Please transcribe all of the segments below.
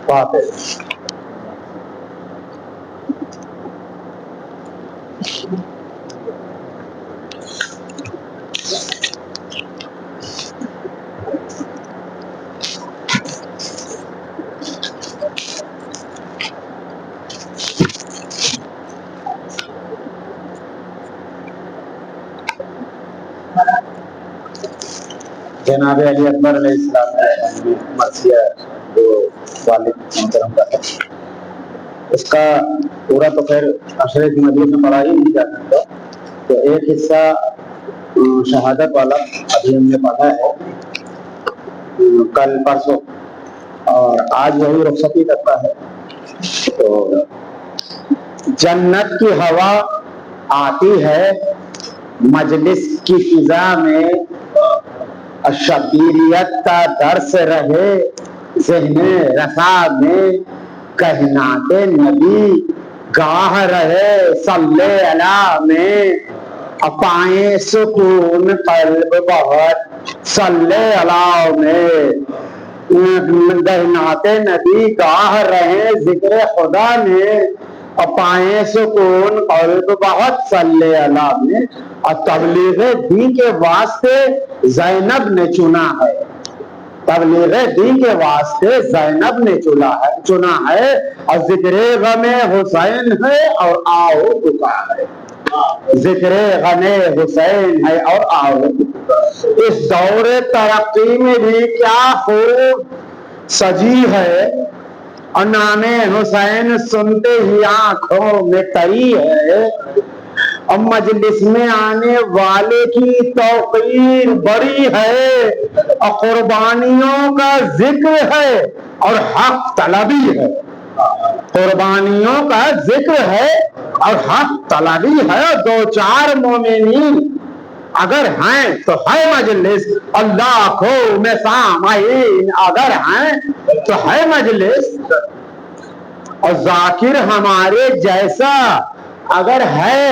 بات ہے۔ جناب علی اکبر علیہ السلام کی مرثیہ جو والد محترم کا ہے، اس کا پورا تو خیر عشرے کی مجلس میں پڑھا ہی نہیں جا سکتا، تو ایک حصہ شہادت والا ابھی ہم نے پڑھا ہے کل پرسوں، اور آج وہی رخصتی تک کا ہے۔ تو جنت کی ہوا آتی ہے مجلس کی فضا میں، شبیریت کا درس رہے ذہن رسا میں، کائنات نبی گاہ رہے صلی اللہ میں، پائیں سکون قلب بہت صلی اللہ میں، کائنات نبی گاہ رہے ذکر خدا میں، پائیں سکون قلب بہت صلی اللہ میں۔ اور تبلیغ دین کے واسطے زینب نے چنا ہے، تبلیغ دین کے واسطے زینب نے چنا ہے، اور ذکر غم حسین ہے اور آؤ دکا ہے، ذکر غم حسین ہے اور آؤ دکا۔ اس دور ترقی میں بھی کیا خوب سجی ہے، اور نام حسین سنتے ہی آنکھوں میں تری ہے، اور مجلس میں آنے والے کی توقیر بڑی ہے، اور قربانیوں کا ذکر ہے اور حق طلبی ہے، قربانیوں کا ذکر ہے اور حق طلبی ہے۔ دو چار مومنین اگر ہیں تو ہے مجلس، اللہ کو میں سامعین اگر ہیں تو ہے مجلس، اور ذاکر ہمارے جیسا اگر ہے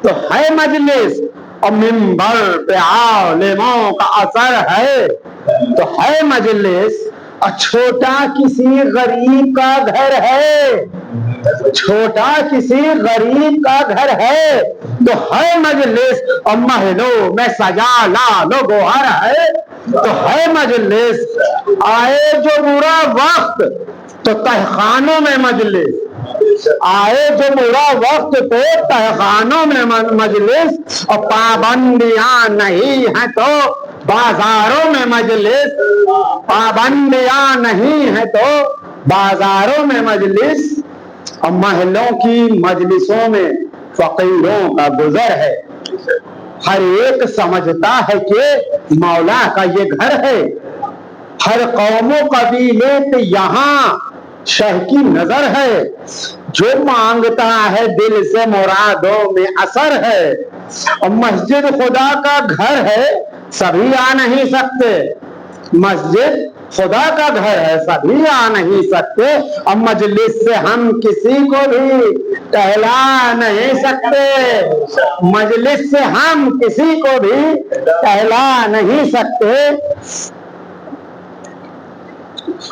تو ہے مجلس، اور منبر پہ عالموں کا اثر ہے تو ہے مجلس، اور چھوٹا کسی غریب کا گھر ہے، چھوٹا کسی غریب کا گھر ہے تو ہے مجلس، اور محلوں میں سجا لال و گوہر ہے تو ہے مجلس، آئے جو برا وقت تو تہخانوں میں مجلس، آئے جو برا وقت تو تہخانوں میں مجلس، اور پابندیاں نہیں ہیں تو بازاروں میں مجلس، پابندیاں نہیں ہیں تو بازاروں میں مجلس، اور محلوں کی مجلسوں میں فقیروں کا گزر ہے، ہر ایک سمجھتا ہے کہ مولا کا یہ گھر ہے، ہر قوم و قبیلے پہ یہاں شہ کی نظر ہے، جو مانگتا ہے دل سے مرادوں میں اثر ہے، اور مسجد خدا کا گھر ہے سبھی آ نہیں سکتے، مسجد خدا کا گھر ہے سبھی آ نہیں سکتے، اور مجلس سے ہم کسی کو بھی ٹہلا نہیں سکتے، مجلس سے ہم کسی کو بھی ٹہلا نہیں سکتے،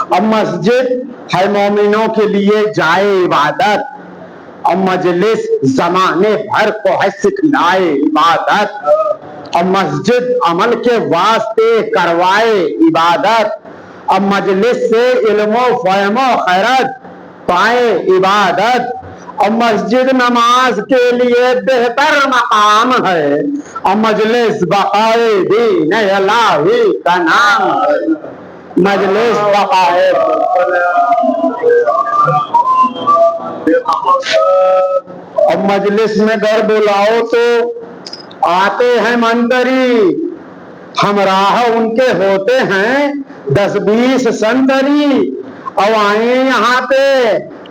اور مسجد ہے مومنوں کے لیے جائے عبادت، اور مجلس زمانے بھر کو ہے سکھلائے عبادت، اور مسجد عمل کے واسطے کروائے عبادت، اور مجلس سے علم و فہم و خیرت پائے عبادت، اور مسجد نماز کے لیے بہتر مقام ہے، اور مجلس بقائے دین الہی کا نام ہے، مجلس بقائے اور مجلس میں گر بلاؤ تو آتے ہیں منتری، ہمراہ ان کے ہوتے ہیں 10-20 سنتری، اور آئیں یہاں پہ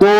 2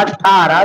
18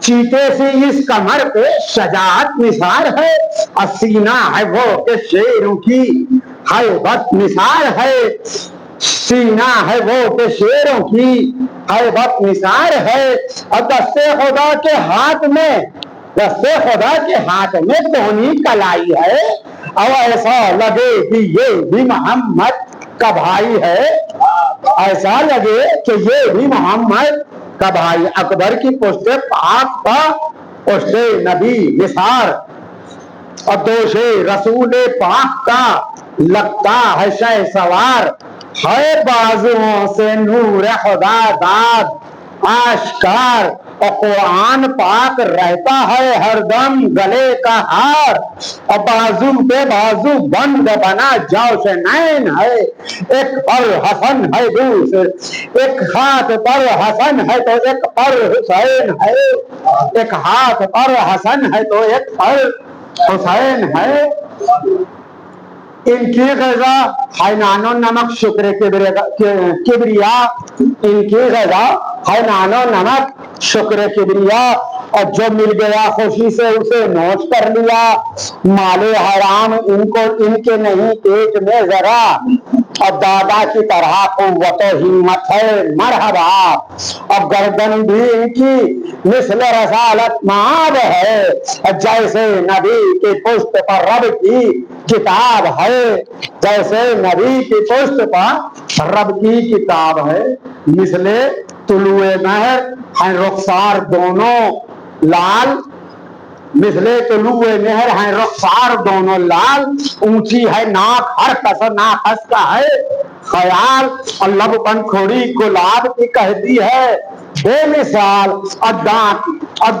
چیتے سے اس کمر پہ شجاعت نثار ہے، اور سینہ ہے وہ کہ شیروں کی ہیبت نثار ہے، سینہ ہے وہ کہ شیروں کی ہیبت نثار ہے، اور دستے خدا کے ہاتھ میں کونی کلائی ہے، اور ایسا لگے کہ یہ بھی محمد کا بھائی ہے، ایسا لگے کہ یہ بھی محمد کا بھائی، اکبر کی پشت پاک کا پشت نبی نثار، اور دوش رسول پاک کا لگتا ہے شہ سوار، ہے بازوؤں سے نور خدا داد آشکار، اور قرآن پاک رہتا ہے ہر دم گلے کا ہار، اور بازو پہ بازو بند بنا جوش نین ہے، ایک پر حسن ہے دوسرے ایک ہاتھ پر حسن ہے تو ایک پر حسین ہے، ایک ہاتھ پر حسن ہے تو ایک پر حسین ہے، ان کی غذا ہے نان و نمک شکر کبریا، ان کی غذا ہے نان و نمک شکر کبریا، اور جو مل گیا خوشی سے اسے نوش کر لیا، مال حرام ان کے نہیں پیٹ میں ذرا، اور دادا کی طرح قوت و ہمت ہے مرحبا، اور گردن بھی ان کی مثل رسالت مآب ہے، جیسے نبی کی پشت پر رب کی کتاب ہے، جیسے نبی کی پشت پر رب کی کتاب ہے، مثل طلوع مہر ہیں رخسار دونوں لال، مثل طلوع مہر ہیں رخسار دونوں لال، اونچی ہے ناک ہر کس ناقص کا ہے خیال، اور لب پنکھڑی گلاب کی کہتی ہے بے مثال، اور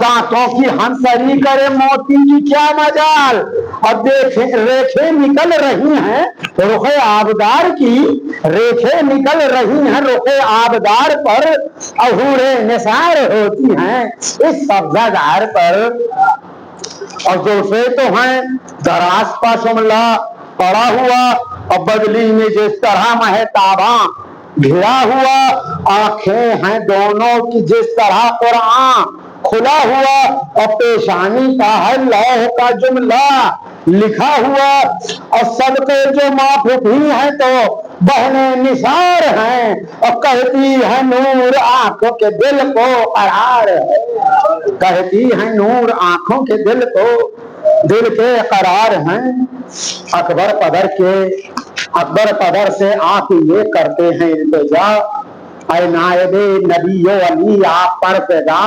دانتوں کی ہنسری کرے موتی کی کیا مجال، اور ریکھیں نکل رہی ہیں رخ آبدار کی، ریکھیں نکل رہی ہیں رخ آبدار پر، عہور نثار ہوتی ہیں اس سبزہ دار پر، اور زلفے تو ہیں دراز کا شملہ پڑا ہوا، اور بدلی میں جس طرح مہتاباں گھرا ہوا، آنکھیں ہیں دونوں کی جس طرح قرآن کھلا ہوا، اور پیشانی کا ہے لوح کا جملہ لکھا ہوا، اور صدقے جو معاف بھی ہیں تو بہنیں نثار ہیں، اور کہتی ہے نور آنکھوں کے دل کو قرار ہے، کہتی ہے نور آنکھوں کے دل کو دل کے قرار ہیں، اکبر قدر سے آپ یہ کرتے ہیں التجا، اے نائب نبی و علی آپ پر پیدا،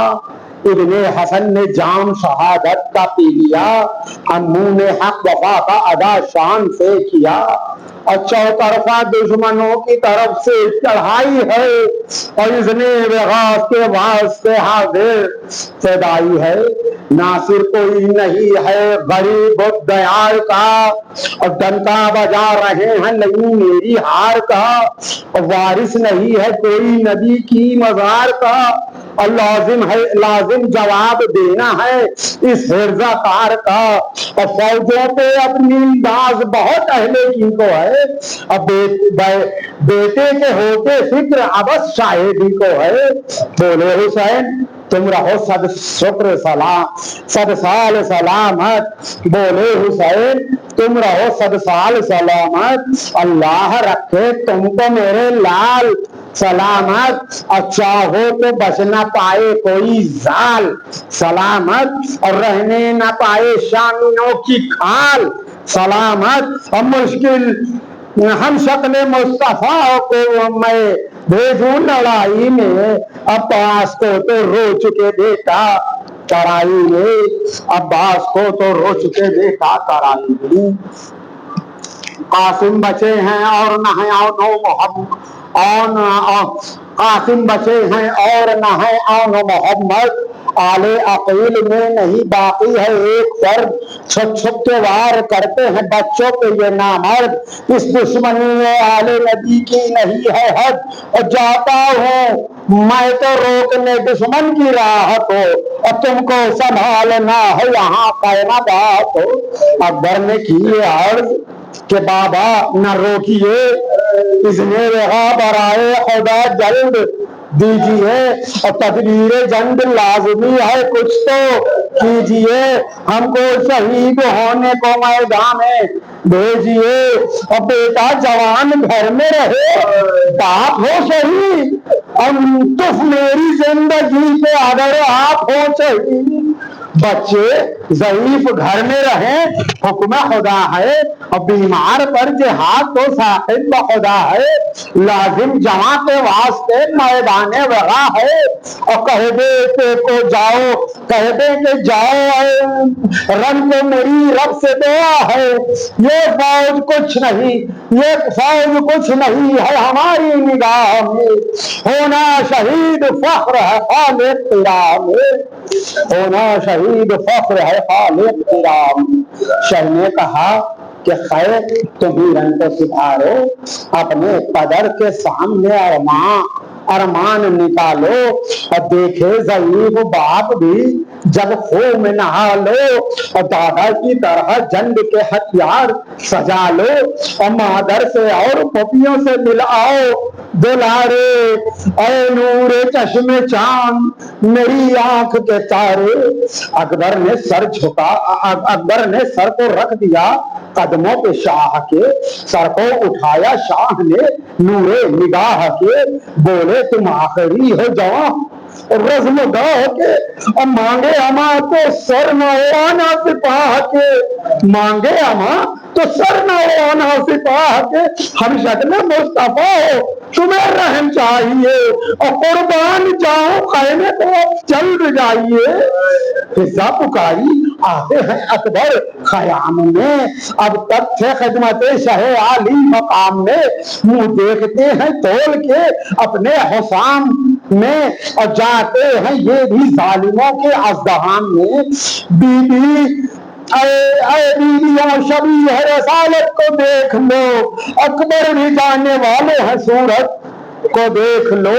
ابن حسن نے جام شہادت کا پی لیا، امو نے حق وفا کا ادا شان سے کیا، اور چوطرفہ دشمنوں کی طرف سے چڑھائی ہے، اور اس نے وغاث کے واسطے حاضر فدائی ہے، ناصر کوئی نہیں ہے غریب و دیار کا، اور ڈنکا بجا رہے ہیں نہیں میری ہار کا، اور وارث نہیں ہے کوئی نبی کی مزار کا، اور لازم جواب دینا ہے اس حرزہ کار کا، اور فوجوں پہ اپنی انداز بہت اہل کی کو ہے، اب بیٹے کے ہوتے فکر ابس شاہدی کو ہے، بولے حسین تم رہو صد سال سلامت، بولے حسین تم رہو 100 سال سلامت، اللہ رکھے تم کو میرے لال سلامت، اور چاہو تو بچ نہ پائے کوئی زال سلامت، اور رہنے نہ پائے شامیوں کی کھال سلامت، اور مشکل ہم شکل مصطفیٰ کو میں بھیجوں لڑائی میں، عباس کو تو رو چکے بیٹا ترائی میں، عباس کو تو رو چکے بیٹا ترائی میں، قاسم بچے ہیں اور نہ ہیں قاسم بچے ہیں اور نہ ہے آن محمد، آل عقیل میں نہیں باقی ہے ایک فرد، چھپ چھپ کے وار کرتے ہیں بچوں پہ یہ نامرد، اس دشمنی میں آل نبی کی نہیں ہے حد، اور جاتا ہوں میں تو روکنے دشمن کی راہ کو، اور تم کو سنبھالنا ہے یہاں قائمہ بات ہو، اکبر نے کی عرض کہ بابا نہ روکیے، اذن وغا برائے خدا جلد دیجیے، اور تدبیر جنگ لازمی ہے، کچھ تو کیجیے، ہم کو شہید ہونے کو میدان میں بھیجیے، اور بیٹا جوان گھر میں رہے، باپ ہو شہید، تف میری زندگی پہ اگر آپ ہو شہید، بچے ضعیف گھر میں رہیں حکم خدا ہے، اور بیمار پر جہاد تو صاحب خدا ہے، لازم جمع کے واسطے میدان وغا ہے، اور کہہ دے کو جاؤ، کہہ دے کہ جاؤ رنگ میری رب سے دعا ہے، یہ فوج کچھ نہیں، یہ فوج کچھ نہیں ہے ہماری نگاہ میں، ہونا شہید فخر ہے خالق تیرا میں، ہونا شہید فخر ہے خالق تیرا میں۔ شاہ نے کہا کہ خیر تم ہی رنگ کو سدھارو، اپنے قدر کے سامنے ارمان نکالو، اور دیکھے ضعیف باپ بھی جب خوں میں نہا لو، اور دادا کی طرح جنگ کے ہتھیار سجا لو، اور مادر سے اور پپیوں سے ملاؤ دلارے، اے نور چشم چاند میری آنکھ کے تارے۔ اکبر نے سر جھکا، اکبر نے سر کو رکھ دیا قدموں پہ شاہ کے، سر کو اٹھایا شاہ نے نورے نگاہ کے، بولے تم آخری ہو جوان رزم گاہ کے، اور مانگے اما تو سر نوانا سپاہ کے، مانگے اما تو سر نوانا سپاہ کے، ہم شکل مصطفیٰ ہو تمہیں رحم چاہیے، اور قربان جاؤ خیمے کو اب جلد جائیے۔ فضا پکاری آتے ہیں اکبر خیام میں، اب تک تھے خدمت شہ عالی مقام میں، منہ دیکھتے ہیں تول کے اپنے حسام میں، اور جاتے ہیں یہ بھی ظالموں کے ازدحام میں۔ بی بی اے بیویوں شبیہ رسالت کو دیکھ لو، اکبر بھی جانے والے ہیں صورت کو دیکھ لو۔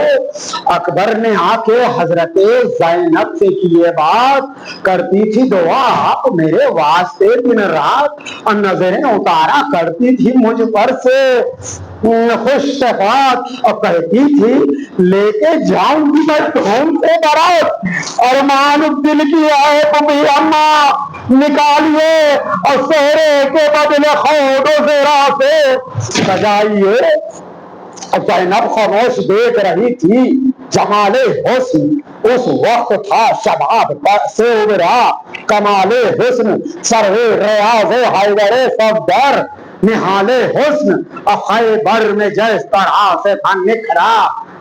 اکبر نے آ کے حضرت زینب سے کیے بات، کرتی تھی دعا آپ میرے واسطے دن رات، اور نظریں اتارا کرتی تھی مجھ پر سے خوش صفات، اور کہتی تھی لے کے جاؤں گی میں ڈھونڈ سے برات، اور مان دل کی عیب بھی اما نکالیے، اور سہرے کے بدلے خودوں سے راسے سجائیے۔ زینب خاموش دیکھ رہی تھی، جمال حسن اس وقت تھا شباب سے ابھرا، کمال حسن سروے ریاض حیدر صفدر، نہال حسن خیبر میں جس طرح سے تھا نکھرا،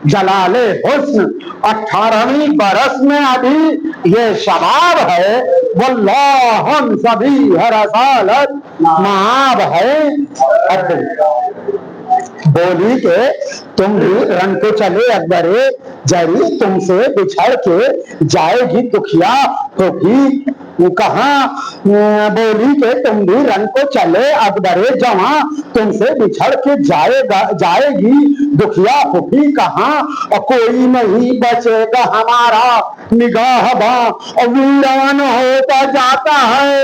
جلال حسن 18ویں برس میں ابھی یہ شباب ہے، واللہ ہم سبھی ہے رسالت معاب ہے۔ بولی کہ تم بھی رن کو چلے اکبرے جری، تم سے بچھڑ کے جائے گی دکھیا ہوگی کہاں، بولی کہ تم بھی رن کو چلے اکبرے جواں، تم سے بچھڑ کے جائے گی دکھیا ہوگی کہاں، اور کوئی نہیں بچے گا ہمارا نگاہ باں، اور ویران ہوتا جاتا ہے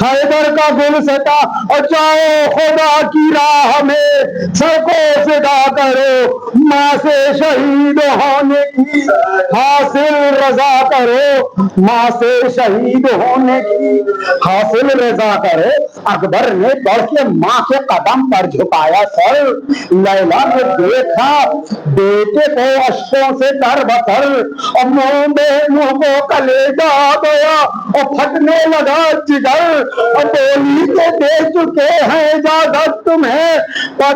حیدر کا گلستاں، اور جاؤ خدا کی راہ میں سر کو فدا کرو، ماں سے شہید ہونے کی حاصل رضا کرو، ماں سے شہید ہونے کی حاصل رضا کرو۔ اکبر نے بڑھ کے ماں کے قدم پر جھکایا سر، لیلا نے دیکھا بیٹے کو اشکوں سے تر بتر، اور منہ کو کلیجہ آ گیا اور پھٹنے لگا جگر، اور بولی کے دے چکے ہیں اجازت تمہیں اور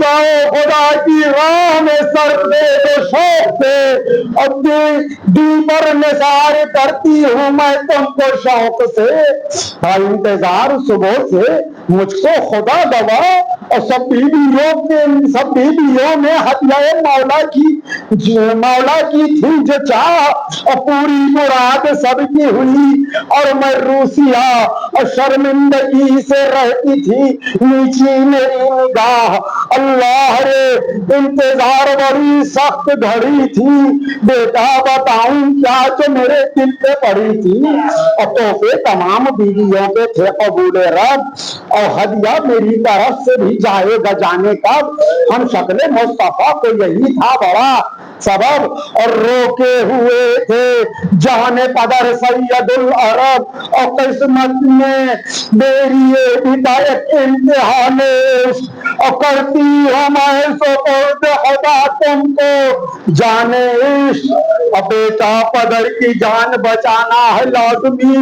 جاؤ خدا کی راہ میں سر دے دو شوق سے، اب دی پر نثار کرتی ہوں میں تم کو شوق سے، انتظار صبح سے مجھ کو خدا دوا، اور سب بیویوں میں ہتھیار مولا کی تھی جو چاہ، اور پوری مراد سب کی ہوئی، اور میں روسیا اور شرمندگی سے رہتی تھی نیچی میری نگاہ، اللہ رے انتظار بڑی سخت گھڑی تھی، بیٹا بتاؤں کیا جو میرے دل پہ پڑی تھی، اور تحفے تمام بیویوں کے تھے قبول رب، اور ہدیہ میری طرف سے بھی جائے گا جانے کا، ہم شکل مصطفیٰ کو یہی تھا بڑا سبب اور روکے ہوئے تھے جہان پدر سید العرب اور قسمت میں میری ہدایت امتحان اور کرتی ہوں میں سپرد خدا تم کو جانے اور بیٹا پدر کی جان بچانا ہے لازمی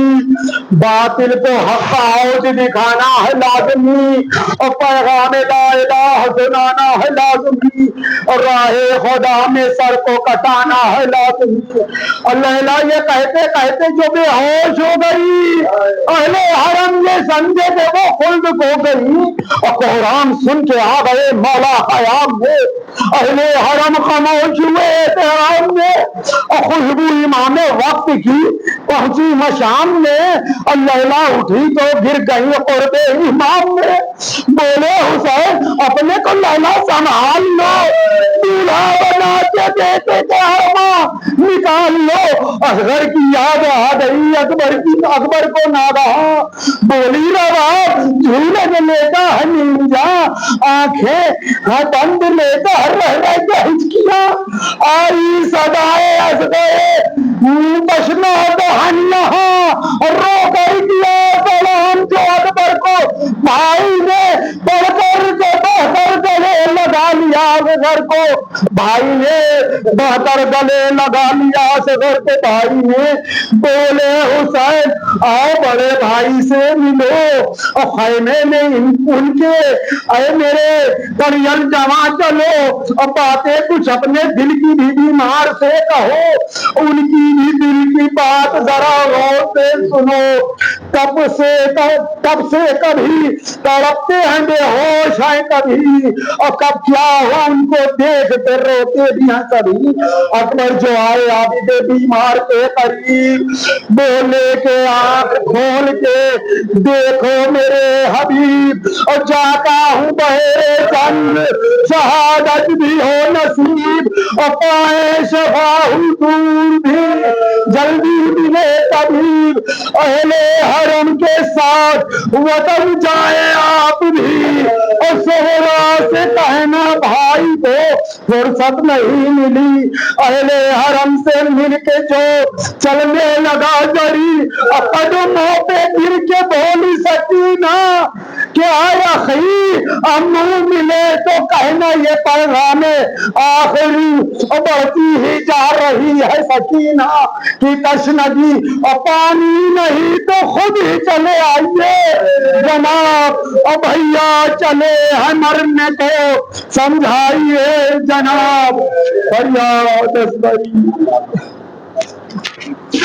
باطل کو حق عوج دکھانا ہے لازمی اور پیغام لا الہ سنانا ہے لازمی اور راہ خدا میں سر کو کٹانا ہے لازمی۔ اور لیلا یہ کہتے کہتے جو بے ہوش ہو گئی اہل حرم یہ سمجھے کہ وہ خلد کھو گئی اور قرآن سن کے آ گئے مولا خیام میں اہل حرم خاموش ہوئے احترام میں اور خوشبو امام وقت کی پہنچی مشام میں اور لیلا اٹھی تو گر گئی قرب امام میں بولے حسین اپنے کو لیلا سنبھال لو دولہا بنا کے دیتے کہاں نکال لو اصغر کی یاد آ گئی اکبر کو ناگہاں بولی روا جھولے میں لیتا ہے نینجا آنکھیں بند لیتا رہ رہ کے ہچکیاں آئی صدائے اصغر بشنا دہن یہاں رو کر دیا سلام جو اکبر کو بھائی نے پڑھ کر کے بہتر گلے لگا لیا اصغر کو بھائی نے بہتر گلے لگا لیا اصغر کے بھائی نے بولے حسین آؤ بڑے بھائی سے ملو اور خیمے میں ان کے اے میرے کریل جمع چلو اور باتیں کچھ اپنے دل کی بھی بیمار سے کہو ان کی بھی دل کی بات ذرا غور سے سنو تب سے کبھی تڑپتے ہیں بے ہوش ہیں کبھی اور کب کیا ہو ان کو دیکھتے روتے بھی ہیں کبھی اکبر جو آئے عابد بیمار کے قریب بولے کہ آنکھ کھول کے دیکھو میرے حبیب اور جاتا ہوں بہرے جن شہادت بھی ہو نصیب اور پائے شفا حضور بھی جلدی ملے طبیب اہل حرم کے ساتھ وطن جائے آپ بھی اور سہرا سے کہنا بھائی کو فرصت نہیں ملی اہل حرم سے مل کے جو چلنے لگا جری قدموں پہ گر کے بولی سکینہ کہ آئے اخی امو ملے تو کہنا یہ پیغام آخری بڑھتی ہی جا رہی ہے سکینہ کی تشنگی اور پانی نہیں تو خود ہی چلے آئیے جناب اور بھیا چلے ہیں مرنے کو سمجھائیے جناب فریاد اسبری